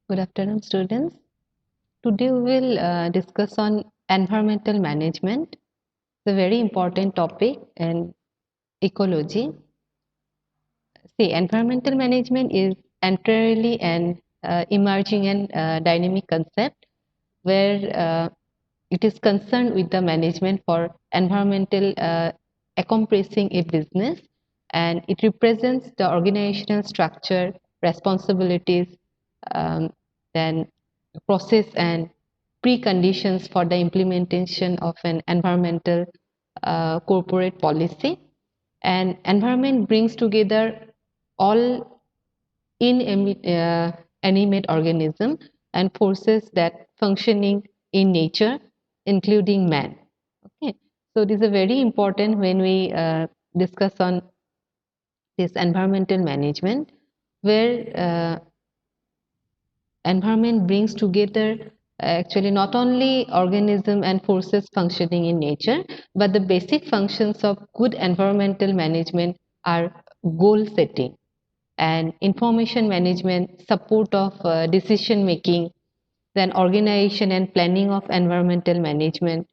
Good afternoon, students. Today we will discuss on environmental management. It's a very important topic in ecology. See, environmental management is entirely an emerging and dynamic concept where it is concerned with the management for environmental encompassing a business, and it represents the organizational structure, responsibilities, um, then process and preconditions for the implementation of an environmental corporate policy. And environment brings together all inanimate organism and forces that functioning in nature, including man. Okay, so this is very important when we discuss on this environmental management, where environment brings together actually not only organism and forces functioning in nature, but the basic functions of good environmental management are goal setting and information management, support of decision making, then organization and planning of environmental management,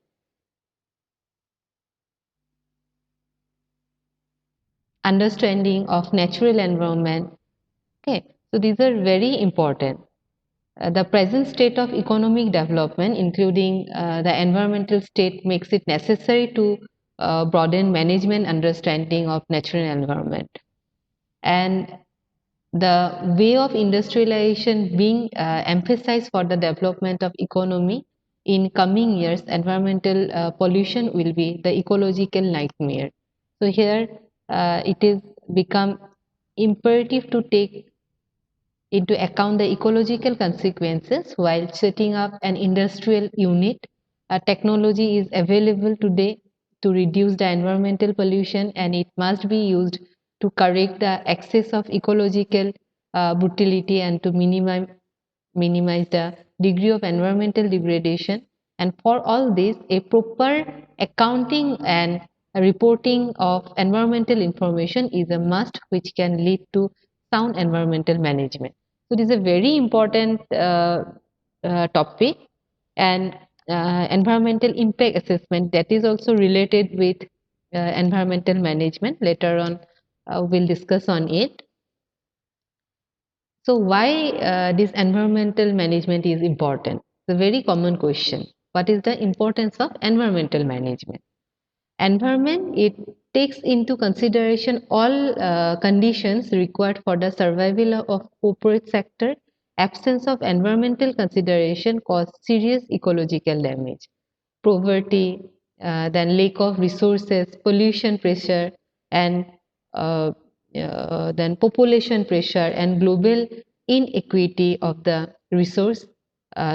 understanding of natural environment. Okay, so these are very important. The present state of economic development, including the environmental state, makes it necessary to broaden management understanding of natural environment. And the way of industrialization being emphasized for the development of economy in coming years, environmental pollution will be the ecological nightmare. So here it is become imperative to take into account the ecological consequences while setting up an industrial unit. A technology is available today to reduce the environmental pollution, and it must be used to correct the excess of ecological brutality and to minimize the degree of environmental degradation. And for all this, a proper accounting and reporting of environmental information is a must, which can lead to sound environmental management. So, this is a very important topic, and environmental impact assessment that is also related with environmental management. Later on, we'll discuss on it. So why this environmental management is important? It's a very common question. What is the importance of environmental management? Environment, it takes into consideration all conditions required for the survival of corporate sector. Absence of environmental consideration cause serious ecological damage. Poverty, then lack of resources, pollution pressure, and uh, then population pressure and global inequity of the resource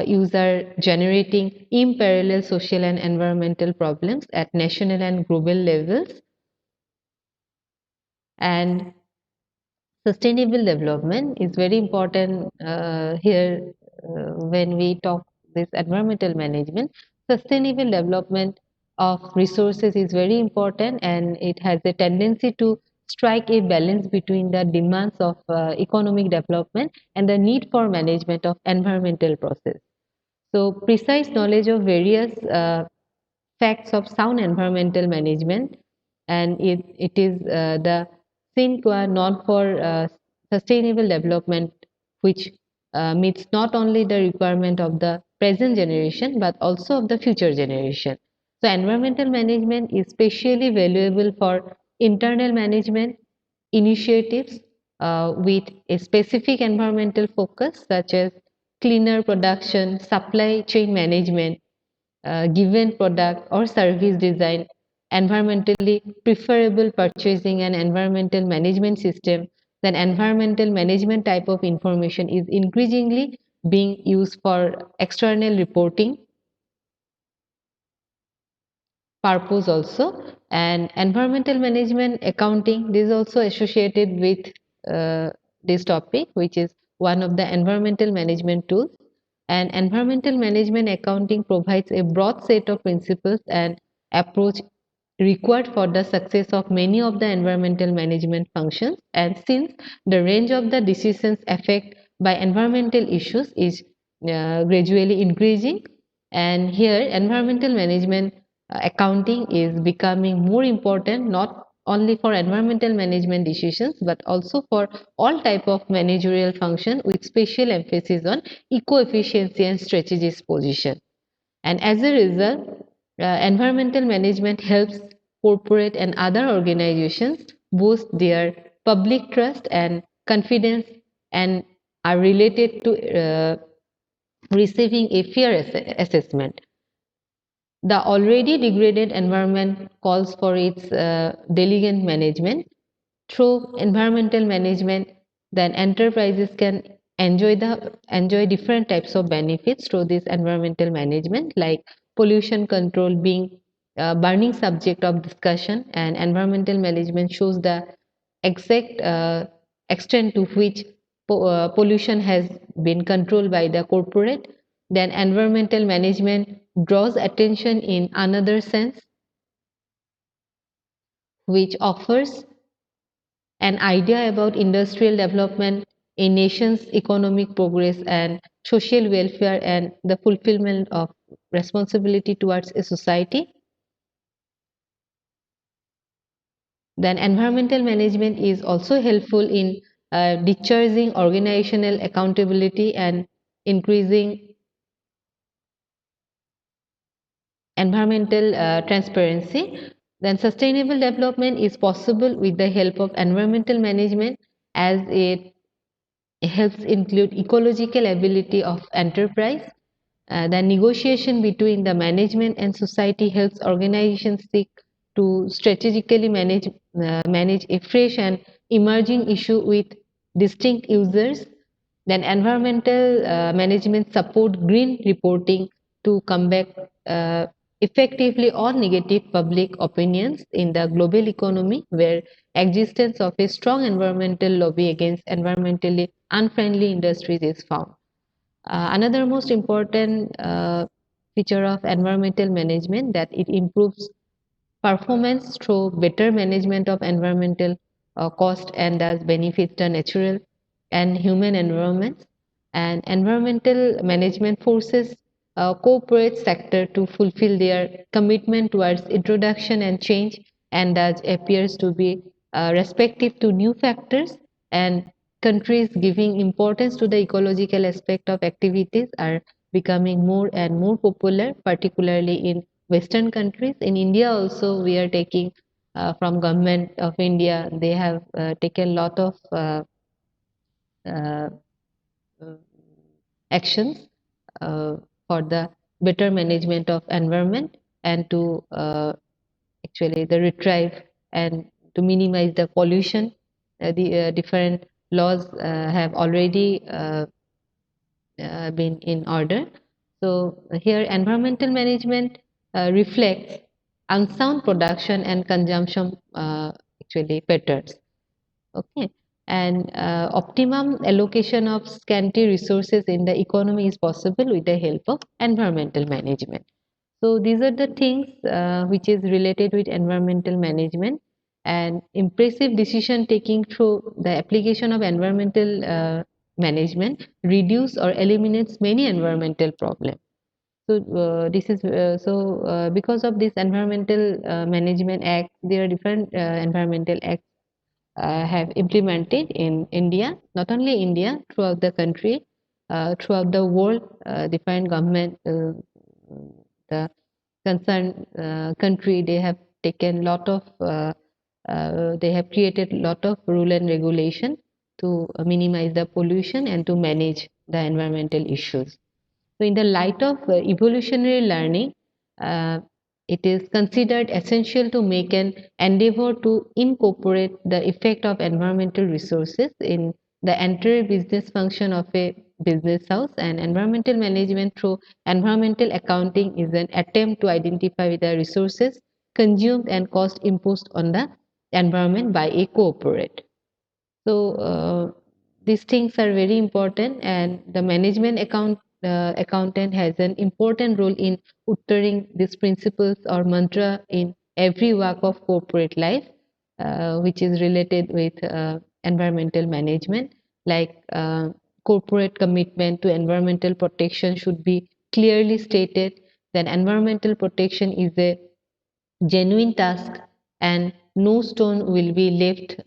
use are generating unparalleled social and environmental problems at national and global levels. And sustainable development is very important here when we talk this environmental management. Sustainable development of resources is very important, and it has a tendency to strike a balance between the demands of economic development and the need for management of environmental process. So precise knowledge of various facts of sound environmental management, and it is the sine qua non for sustainable development, which meets not only the requirement of the present generation but also of the future generation. So environmental management is especially valuable for internal management initiatives with a specific environmental focus, such as cleaner production, supply chain management, given product or service design, environmentally preferable purchasing and environmental management system. Then environmental management type of information is increasingly being used for external reporting purpose also. And environmental management accounting, this is also associated with uh, this topic, which is one of the environmental management tools. And environmental management accounting provides a broad set of principles and approach required for the success of many of the environmental management functions. And since the range of the decisions affect by environmental issues is gradually increasing, and here environmental management accounting is becoming more important, not only for environmental management decisions but also for all type of managerial function, with special emphasis on eco-efficiency and strategist position. And as a result, environmental management helps corporate and other organizations boost their public trust and confidence, and are related to receiving a fair assessment. The already degraded environment calls for its diligent management. Through environmental management, then enterprises can enjoy different types of benefits through this environmental management, like pollution control being a burning subject of discussion, and environmental management shows the exact extent to which pollution has been controlled by the corporate. Then environmental management draws attention in another sense, which offers an idea about industrial development, a nation's economic progress and social welfare, and the fulfillment of responsibility towards a society. Then environmental management is also helpful in discharging organizational accountability and increasing environmental transparency. Then sustainable development is possible with the help of environmental management, as it helps include ecological ability of enterprise. The negotiation between the management and society helps organizations seek to strategically manage a fresh and emerging issue with distinct users. Then environmental management support green reporting to combat effectively all negative public opinions in the global economy, where existence of a strong environmental lobby against environmentally unfriendly industries is found. Another most important feature of environmental management, that it improves performance through better management of environmental cost, and thus benefits the natural and human environments. And environmental management forces corporate sector to fulfill their commitment towards introduction and change, and thus appears to be respective to new factors. And countries giving importance to the ecological aspect of activities are becoming more and more popular, particularly in Western countries. In India also, we are taking from government of India, they have taken a lot of uh, uh, actions uh, for the better management of environment, and to actually the retrieve and to minimize the pollution. The different laws have already been in order. So here environmental management reflects unsound production and consumption actually patterns. Okay, and optimum allocation of scanty resources in the economy is possible with the help of environmental management. So these are the things which is related with environmental management, and impressive decision taking through the application of environmental management reduce or eliminates many environmental problems. So this is because of this environmental management act, there are different environmental acts have implemented in India, not only India, throughout the country, throughout the world. Different government, the concerned country, they have taken lot of, they have created lot of rule and regulation to minimize the pollution and to manage the environmental issues. So, in the light of evolutionary learning, uh, it is considered essential to make an endeavor to incorporate the effect of environmental resources in the entire business function of a business house. And environmental management through environmental accounting is an attempt to identify the resources consumed and cost imposed on the environment by a corporate. So these things are very important, and the management accountant has an important role in uttering these principles or mantra in every walk of corporate life, which is related with environmental management, like corporate commitment to environmental protection should be clearly stated. Then environmental protection is a genuine task, and no stone will be left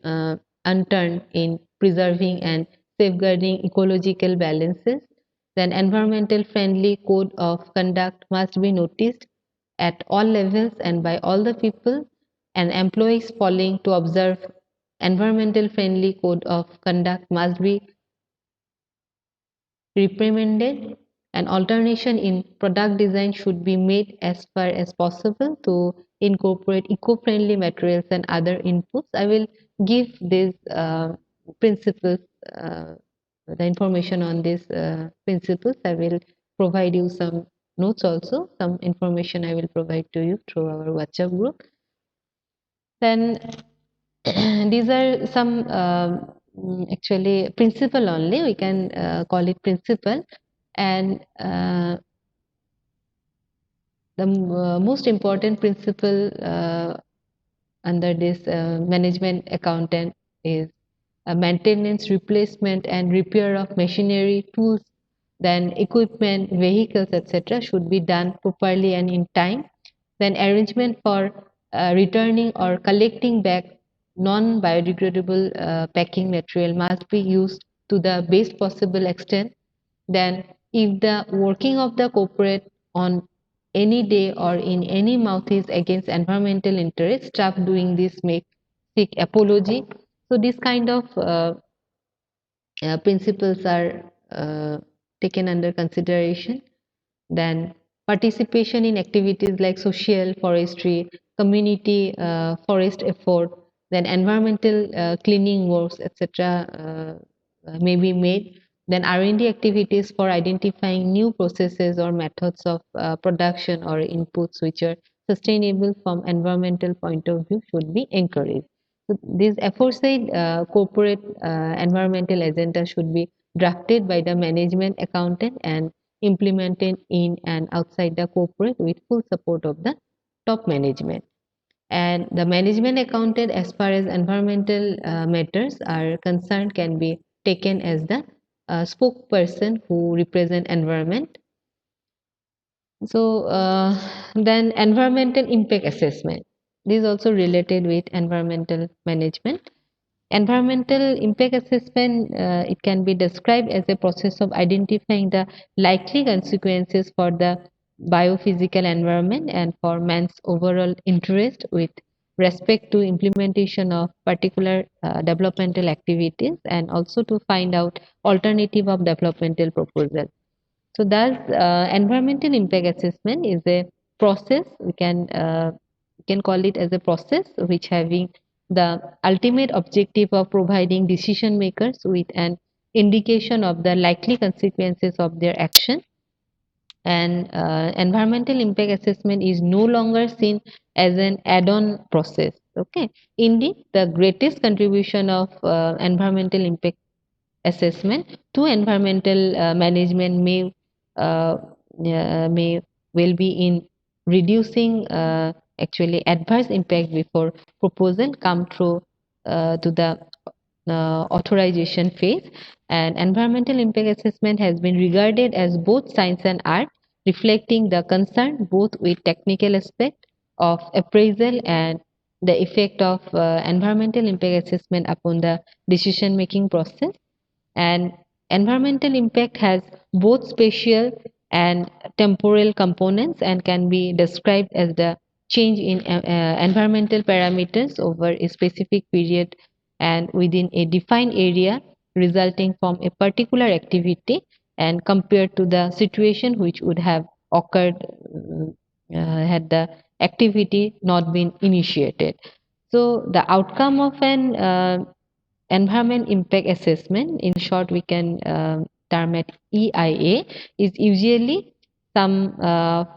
unturned in preserving and safeguarding ecological balances. Then environmental friendly code of conduct must be noticed at all levels and by all the people, and employees falling to observe environmental friendly code of conduct must be reprimanded. An alternation in product design should be made as far as possible to incorporate eco-friendly materials and other inputs. I will give these principles, the information on these principles. I will provide you some notes also, some information I will provide to you through our WhatsApp group. Then these are some actually principle only. We can call it principle, and the most important principle under this management accountant is maintenance, replacement, and repair of machinery, tools, then equipment, vehicles, etc., should be done properly and in time. Then arrangement for returning or collecting back non-biodegradable packing material must be used to the best possible extent. Then, if the working of the corporate on any day or in any mouth is against environmental interests, stop doing this, make seek apology. So this kind of principles are taken under consideration. Then participation in activities like social forestry, community forest effort, then environmental cleaning works, etc., may be made. Then R&D activities for identifying new processes or methods of production or inputs which are sustainable from environmental point of view should be encouraged. So these aforesaid corporate environmental agenda should be drafted by the management accountant and implemented in and outside the corporate with full support of the top management. And the management accountant, as far as environmental matters are concerned, can be taken as the spokesperson who represent environment. So then environmental impact assessment. This is also related with environmental management. Environmental impact assessment, it can be described as a process of identifying the likely consequences for the biophysical environment and for man's overall interest with respect to implementation of particular developmental activities, and also to find out alternative of developmental proposal. So thus, environmental impact assessment is a process. We can call it as a process which having the ultimate objective of providing decision makers with an indication of the likely consequences of their action. And environmental impact assessment is no longer seen as an add-on process. Okay, indeed, the greatest contribution of environmental impact assessment to environmental management uh, may will be in reducing actually adverse impact before proposal come through to the authorization phase. And environmental impact assessment has been regarded as both science and art, reflecting the concern both with technical aspect of appraisal and the effect of environmental impact assessment upon the decision making process. And environmental impact has both spatial and temporal components and can be described as the change in environmental parameters over a specific period and within a defined area resulting from a particular activity and compared to the situation which would have occurred had the activity not been initiated. So the outcome of an environment impact assessment, in short, we can term it EIA, is usually some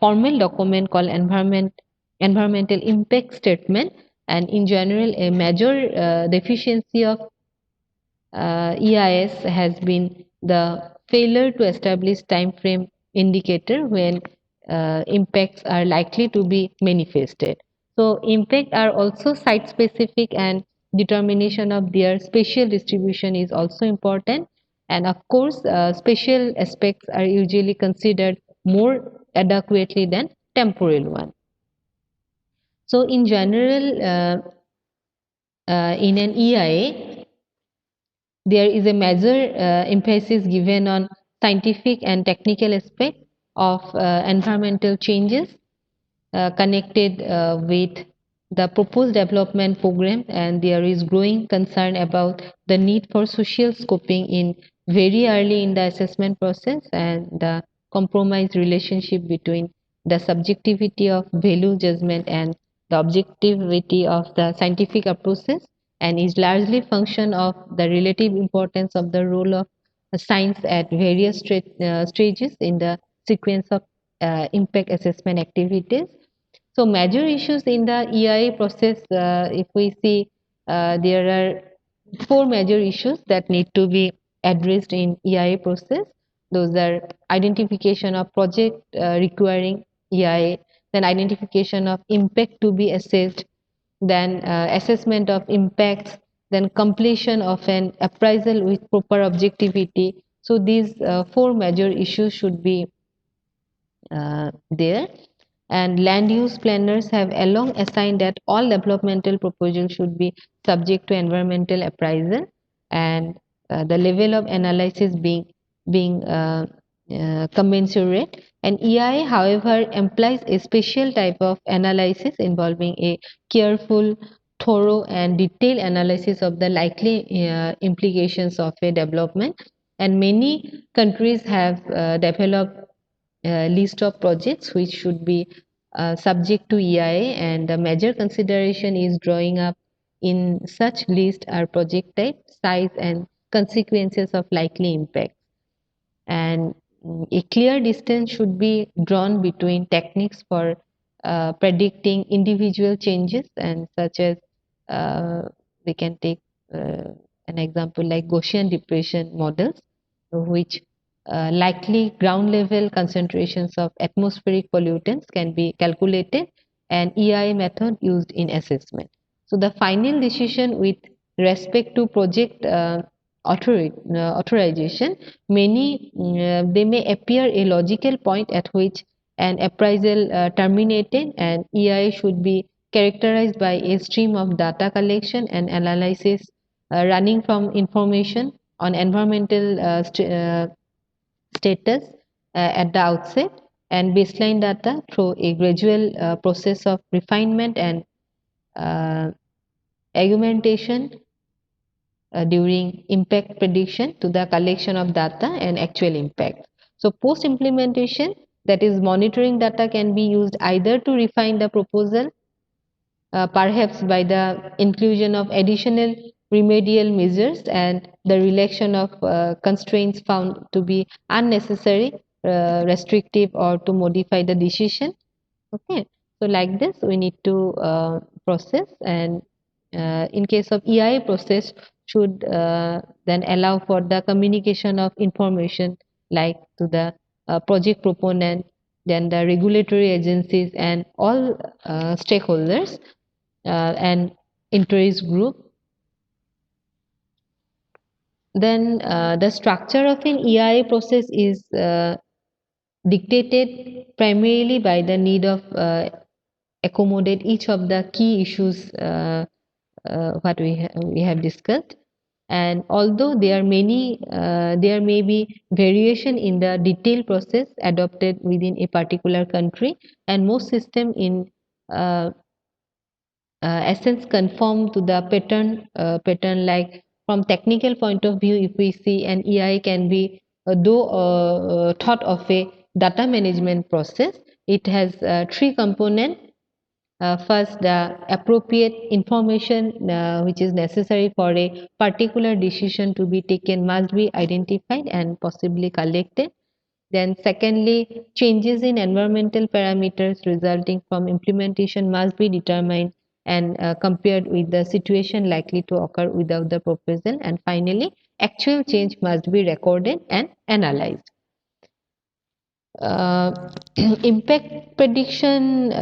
formal document called environmental impact statement, and in general, a major deficiency of EIS has been the failure to establish time frame indicator when impacts are likely to be manifested. So impact are also site specific, and determination of their spatial distribution is also important. And of course, special aspects are usually considered more adequately than temporal one. So, in general, in an EIA, there is a major emphasis given on scientific and technical aspects of environmental changes connected with the proposed development program, and there is growing concern about the need for social scoping in very early in the assessment process, and the compromise relationship between the subjectivity of value judgment and the objectivity of the scientific approaches, and is largely function of the relative importance of the role of science at various stages in the sequence of impact assessment activities. So major issues in the EIA process, if we see, there are four major issues that need to be addressed in EIA process. Those are identification of project requiring EIA, then identification of impact to be assessed, then assessment of impacts, then completion of an appraisal with proper objectivity. So these four major issues should be there. And land use planners have long assigned that all developmental proposals should be subject to environmental appraisal, and the level of analysis being commensurate. And EIA, however, implies a special type of analysis involving a careful, thorough, and detailed analysis of the likely implications of a development. And many countries have developed list of projects which should be subject to EIA, and the major consideration is drawing up in such list are project type, size, and consequences of likely impact. And a clear distance should be drawn between techniques for predicting individual changes, and such as we can take an example like Gaussian depression models, which likely ground level concentrations of atmospheric pollutants can be calculated, and EIA method used in assessment. So the final decision with respect to project authorization, many they may appear a logical point at which an appraisal terminated, and EIA should be characterized by a stream of data collection and analysis running from information on environmental status at the outset and baseline data through a gradual process of refinement and uh, augmentation during impact prediction to the collection of data and actual impact. So post implementation, that is monitoring data, can be used either to refine the proposal, perhaps by the inclusion of additional remedial measures and the relaxation of constraints found to be unnecessary, restrictive, or to modify the decision. Okay, so like this, we need to process, and in case of EIA process, should then allow for the communication of information like to the project proponent, then the regulatory agencies, and all stakeholders and interest group. Then the structure of an EIA process is dictated primarily by the need of accommodate each of the key issues what we have discussed. And although there may be variation in the detailed process adopted within a particular country, and most system in uh, essence conform to the pattern. Like from technical point of view, if we see, an EI can be though thought of a data management process. It has three components. First, the appropriate information which is necessary for a particular decision to be taken must be identified and possibly collected. Then, secondly, changes in environmental parameters resulting from implementation must be determined and compared with the situation likely to occur without the proposal. And finally, actual change must be recorded and analyzed. Uh, impact prediction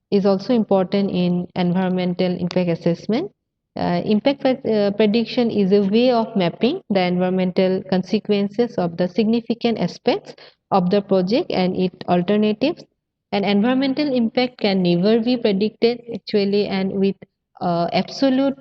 is also important in environmental impact assessment, Prediction is a way of mapping the environmental consequences of the significant aspects of the project and its alternatives. And environmental impact can never be predicted actually and with absolute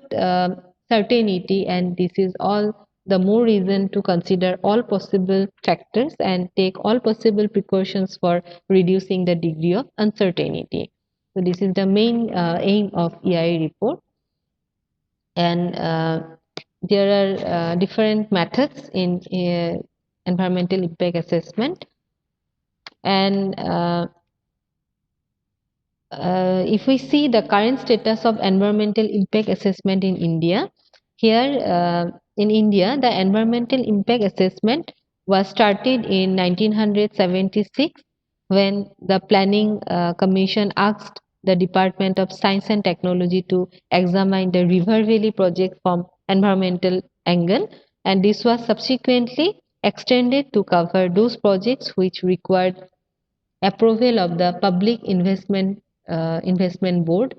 certainty, and this is all the more reason to consider all possible factors and take all possible precautions for reducing the degree of uncertainty. So this is the main aim of EIA report. And there are different methods in environmental impact assessment. And if we see the current status of environmental impact assessment in India, here in India, the environmental impact assessment was started in 1976 when the Planning Commission asked the Department of Science and Technology to examine the River Valley project from environmental angle, and this was subsequently extended to cover those projects which required approval of the Public Investment Board.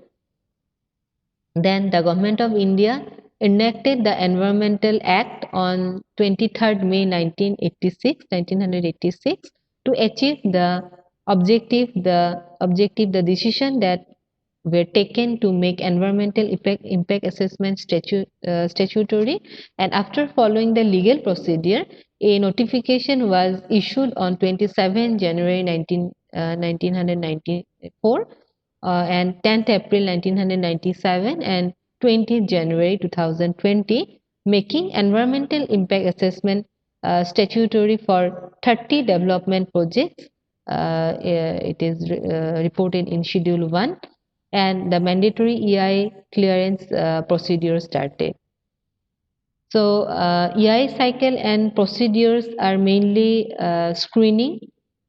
Then the Government of India enacted the Environmental Act on 23rd May 1986 to achieve the decision that were taken to make environmental impact assessment statutory. And after following the legal procedure, a notification was issued on 27 January 1994 and 10th April 1997 and 20th January 2020, making environmental impact assessment statutory for 30 development projects. It is reported in Schedule 1, and the mandatory EI clearance procedure started. So, EI cycle and procedures are mainly screening,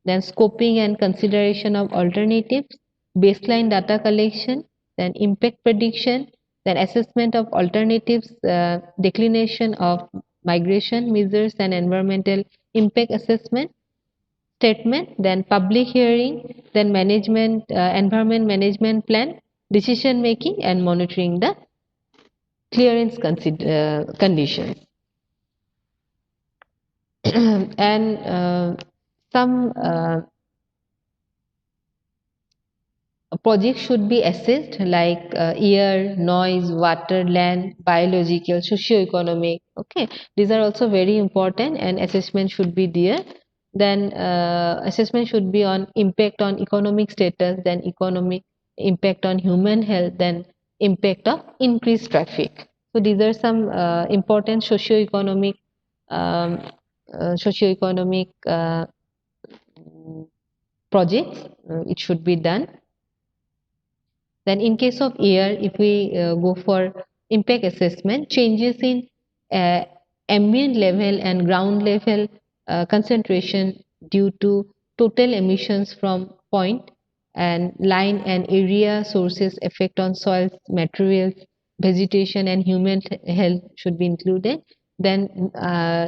then scoping and consideration of alternatives, baseline data collection, then impact prediction, then assessment of alternatives, declination of migration measures and environmental impact assessment statement, then public hearing, then environment management plan, decision making, and monitoring the conditions. And some projects should be assessed like air, noise, water, land, biological, socio-economic. Okay, these are also very important, and assessment should be there. Then assessment should be on impact on economic status, then economic impact on human health, then impact of increased traffic. So these are some important um, socio-economic projects. It should be done. Then in case of air, if we go for impact assessment, changes in uh, ambient level and ground level concentration due to total emissions from point and line and area sources effect on soils, materials, vegetation and human health should be included. Then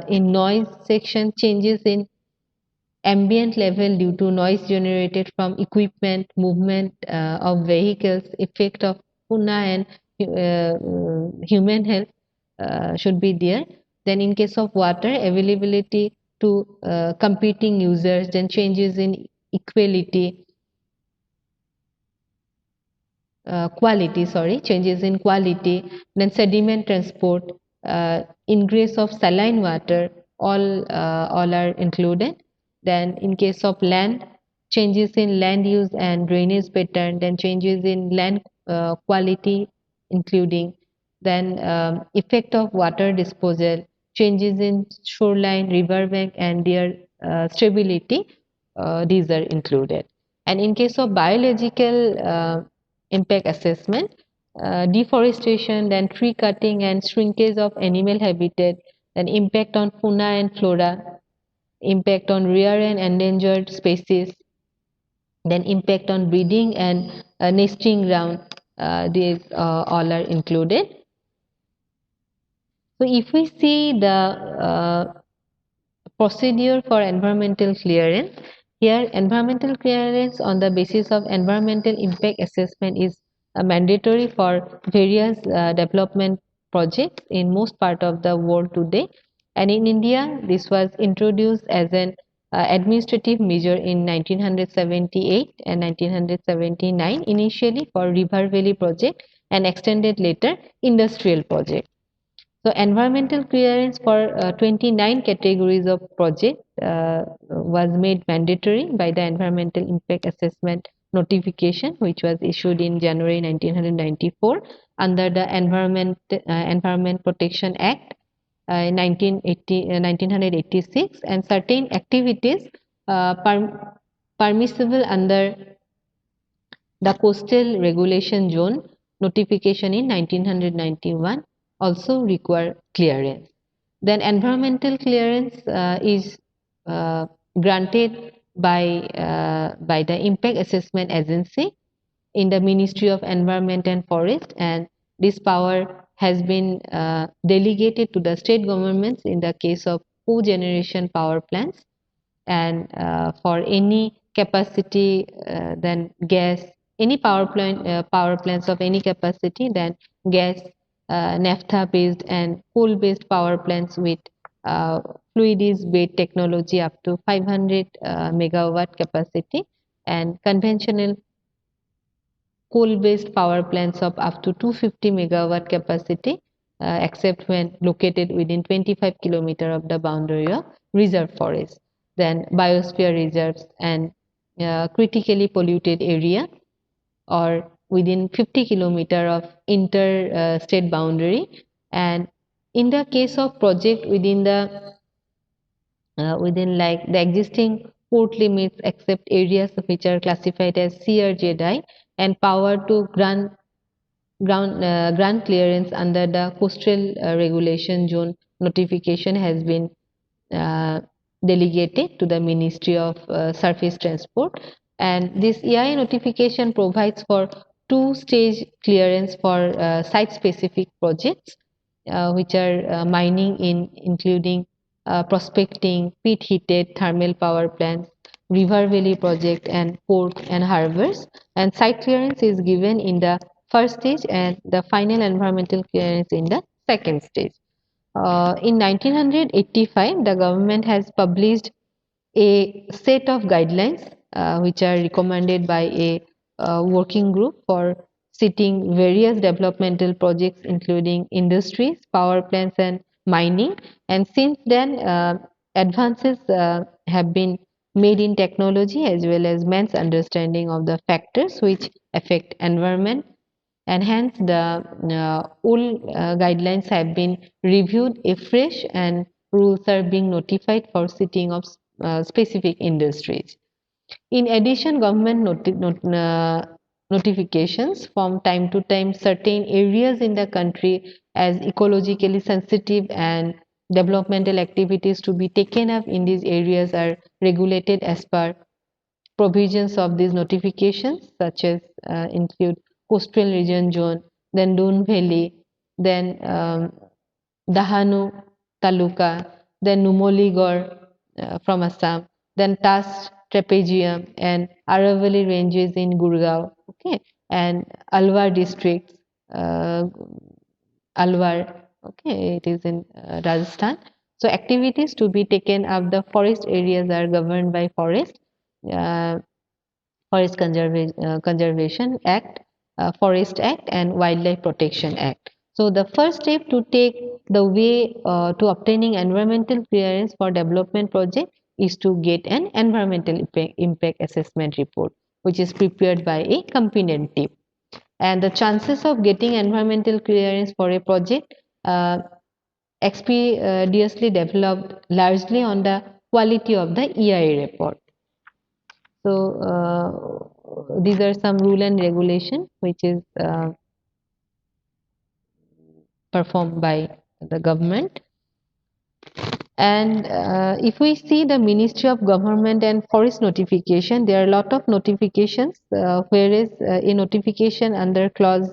in noise section, changes in ambient level due to noise generated from equipment, movement of vehicles, effect of fauna and human health should be there. Then, in case of water, availability to competing users, then changes in equality, quality, sorry, changes in quality, then sediment transport, ingress of saline water, all are included. Then in case of land, changes in land use and drainage pattern, then changes in land quality, including then effect of water disposal, changes in shoreline, riverbank, and their stability, these are included. And in case of biological impact assessment, deforestation, then tree cutting and shrinkage of animal habitat, then impact on fauna and flora, impact on rare and endangered species, then impact on breeding and nesting ground, these all are included. So if we see the procedure for environmental clearance, here environmental clearance on the basis of environmental impact assessment is mandatory for various development projects in most part of the world today. And in India, this was introduced as an administrative measure in 1978 and 1979, initially for River Valley project and extended later industrial project. So environmental clearance for 29 categories of project was made mandatory by the Environmental Impact Assessment Notification, which was issued in January 1994 under the Environment Protection Act in 1986, and certain activities permissible under the Coastal Regulation Zone notification in 1991 also require clearance. Then environmental clearance is uh, granted by the Impact Assessment Agency in the Ministry of Environment and Forest, and this power has been delegated to the state governments in the case of cogeneration power plants, and for any capacity, then gas, any power plants of any capacity, then gas, naphtha based and coal based power plants with fluidized bed technology up to 500 megawatt capacity, and conventional coal-based power plants of up to 250 megawatt capacity, except when located within 25 kilometer of the boundary of reserve forest. Then biosphere reserves and critically polluted area, or within 50 kilometer of inter-state boundary. And in the case of project within like the existing port limits, except areas which are classified as CRJDI, and power to grant clearance under the coastal regulation zone notification has been uh, delegated to the Ministry of Surface Transport. And this EIA notification provides for two-stage clearance for site-specific projects, which are mining including prospecting, pit-heated thermal power plants, river valley project, and port and harbors. And site clearance is given in the first stage, and the final environmental clearance in the second stage. In 1985, the government has published a set of guidelines which are recommended by a working group for setting various developmental projects, including industries, power plants, and mining. And since then, advances have been made in technology as well as man's understanding of the factors which affect environment, and hence the old guidelines have been reviewed afresh, and rules are being notified for setting of specific industries. In addition, government notifications from time to time certain areas in the country as ecologically sensitive, and developmental activities to be taken up in these areas are regulated as per provisions of these notifications, such as include coastal region zone, then Doon Valley, then Dahanu Taluka, then Numoligarh from Assam, then Tas Trapezium and Aravalli ranges in Gurgaon, okay, and Alwar districts, uh, Alwar, okay, it is in Rajasthan. So activities to be taken up the forest areas are governed by uh, Conservation Act, Forest Act, and Wildlife Protection Act. So the first step to take the way to obtaining environmental clearance for development project is to get an environmental impact assessment report, which is prepared by a competent team. And the chances of getting environmental clearance for a project expeditiously developed largely on the quality of the EIA report. So these are some rule and regulation which is performed by the government. And if we see the Ministry of Government and Forest notification, there are a lot of notifications, whereas a notification under clause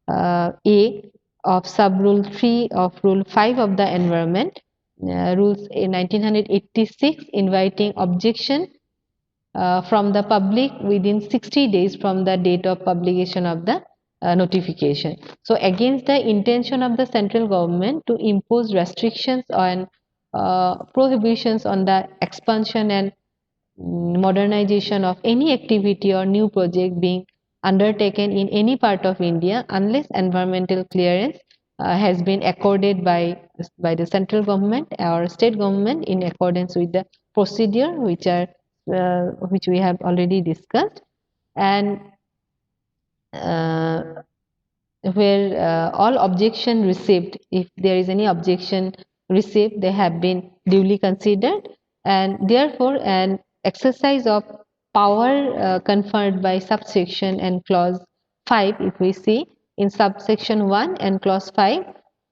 A of sub rule 3 of rule 5 of the environment rules in 1986 inviting objection from the public within 60 days from the date of publication of the notification. So against the intention of the central government to impose restrictions on prohibitions on the expansion and modernization of any activity or new project being undertaken in any part of India unless environmental clearance has been accorded by the central government or state government in accordance with the procedure which we have already discussed. And uh, where all objection received, if there is any objection received, they have been duly considered, and therefore an exercise of power conferred by subsection and clause 5, if we see in subsection 1 and clause 5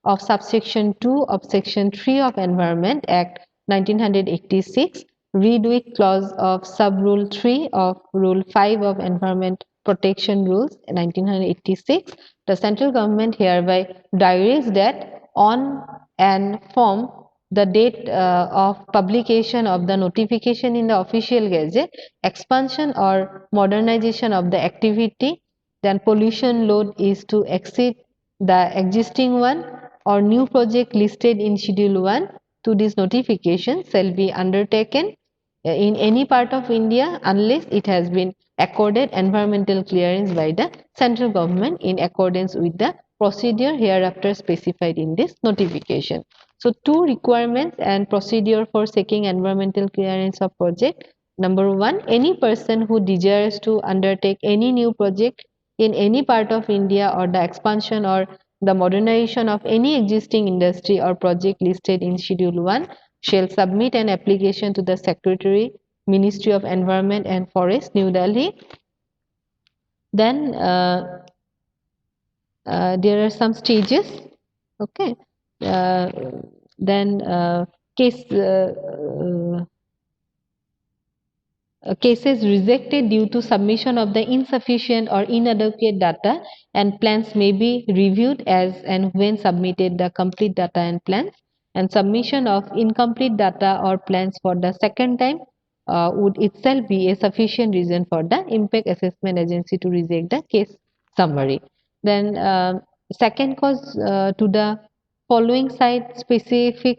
of subsection 2 of section 3 of Environment Act 1986, read with clause of sub rule 3 of rule 5 of Environment Protection Rules 1986, the central government hereby directs that on and from the date of publication of the notification in the official gazette, expansion or modernization of the activity, then pollution load is to exceed the existing one or new project listed in Schedule 1 to this notification shall be undertaken in any part of India unless it has been accorded environmental clearance by the central government in accordance with the procedure hereafter specified in this notification. So, two requirements and procedure for seeking environmental clearance of project. Number one, any person who desires to undertake any new project in any part of India or the expansion or the modernization of any existing industry or project listed in Schedule 1 shall submit an application to the Secretary, Ministry of Environment and Forest, New Delhi. Then there are some stages. Okay. Uh, then case cases rejected due to submission of the insufficient or inadequate data and plans may be reviewed as and when submitted the complete data and plans, and submission of incomplete data or plans for the second time would itself be a sufficient reason for the impact assessment agency to reject the case summary. Then second cause to the following site specific